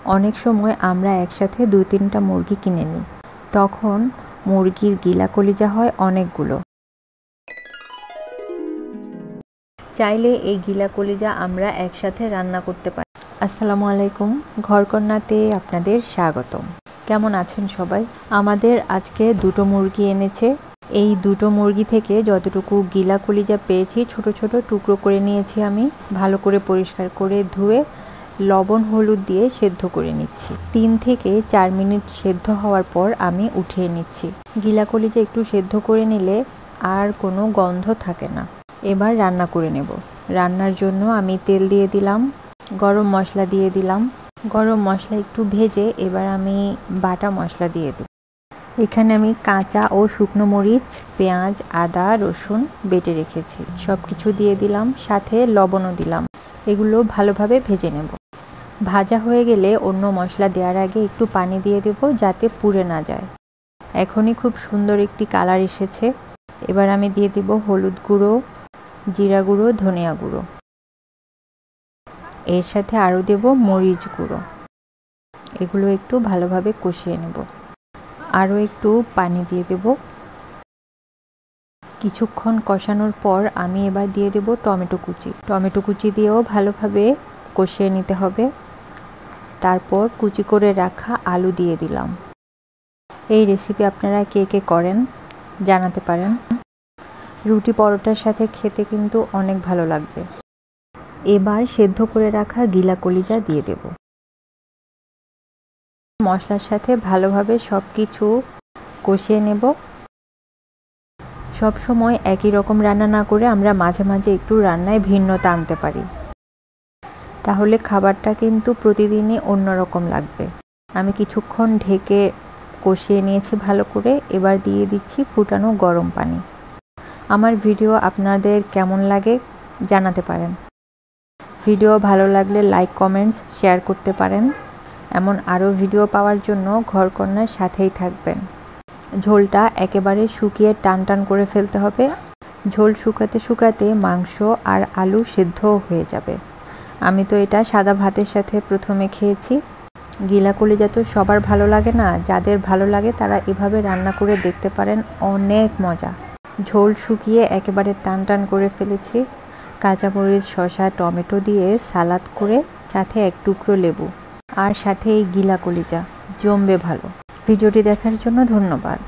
অনেক সময় আমরা একসাথে 2-3টা মুরগি কিনে নিই, তখন মুরগির গিলা কলিজা হয় অনেকগুলো। চাইলে এই গিলা কলিজা আমরা একসাথে রান্না করতে পারি। আসসালামু আলাইকুম, ঘরকন্নাতে আপনাদের স্বাগতম। কেমন আছেন সবাই? আমাদের আজকে 2টো মুরগি এনেছে। এই 2টো মুরগি থেকে যতটুকু গিলা কলিজা পেয়েছি ছোট ছোট টুকরো করে নিয়েছি। আমি ভালো করে পরিষ্কার করে ধুয়ে লবণ হলুদ দিয়ে সেদ্ধ করে নিচ্ছি। 3 থেকে 4 মিনিট সেদ্ধ হওয়ার পর আমি উঠিয়ে নিচ্ছি। গিলা কলিজা একটু সেদ্ধ করে নিলে আর কোনো গন্ধ থাকে না। এবার রান্না করে নেব। রান্নার জন্য আমি তেল দিয়ে দিলাম, গরম মশলা দিয়ে দিলাম। গরম মশলা একটু ভেজে এবার আমি বাটা মশলা দিয়ে দেব। এখানে আমি কাঁচা ও শুকনো মরিচ, পেঁয়াজ, আদা, রসুন বেটে রেখেছি, সব কিছু দিয়ে দিলাম, সাথে লবণও দিলাম। এগুলো ভালোভাবে ভেজে নেব। ভাজা হয়ে গেলে অন্য মশলা দেওয়ার আগে একটু পানি দিয়ে দেব যাতে পুড়ে না যায়। এখনই খুব সুন্দর একটি কালার এসেছে। এবার আমি দিয়ে দেব হলুদ গুঁড়ো, জিরা গুঁড়ো, ধনিয়া গুঁড়ো। এর সাথে আরও দেব মরিচ গুঁড়ো। এগুলো একটু ভালোভাবে কষিয়ে নেব। আরও একটু পানি দিয়ে দেব। কিছুক্ষণ কষানোর পর আমি এবার দিয়ে দেব টমেটো কুচি। টমেটো কুচি দিয়েও ভালোভাবে কষিয়ে নিতে হবে। তারপর কুচি করে রাখা আলু দিয়ে দিলাম। এই রেসিপি আপনারা কে কে করেন জানাতে পারেন। রুটি পরোটার সাথে খেতে কিন্তু অনেক ভালো লাগবে। এবার সেদ্ধ করে রাখা গিলা কলিজা দিয়ে দেব। মশলার সাথে ভালোভাবে সব কিছু কষিয়ে নেব। সব সময় একই রকম রান্না না করে আমরা মাঝে মাঝে একটু রান্নায় ভিন্নতা আনতে পারি, তাহলে খাবারটা কিন্তু প্রতিদিনই অন্যরকম লাগবে। আমি কিছুক্ষণ ঢেকে কষিয়ে নিয়েছি ভালো করে। এবার দিয়ে দিচ্ছি ফুটানো গরম পানি। আমার ভিডিও আপনাদের কেমন লাগে জানাতে পারেন। ভিডিও ভালো লাগলে লাইক, কমেন্টস, শেয়ার করতে পারেন। এমন আরও ভিডিও পাওয়ার জন্য ঘরকন্নার সাথেই থাকবেন। ঝোলটা একেবারে শুকিয়ে টান টান করে ফেলতে হবে। ঝোল শুকাতে শুকাতে মাংস আর আলু সেদ্ধও হয়ে যাবে। আমি তো এটা সাদা ভাতের সাথে প্রথমে খেয়েছি। গিলা কলিজা তো সবার ভালো লাগে না, যাদের ভালো লাগে তারা এভাবে রান্না করে দেখতে পারেন, অনেক মজা। ঝোল শুকিয়ে একেবারে টান টান করে ফেলেছি। কাঁচামরিচ, শসা, টমেটো দিয়ে সালাদ করে সাথে এক টুকরো লেবু আর সাথে এই গিলা কলিজা, জমবে ভালো। ভিডিওটি দেখার জন্য ধন্যবাদ।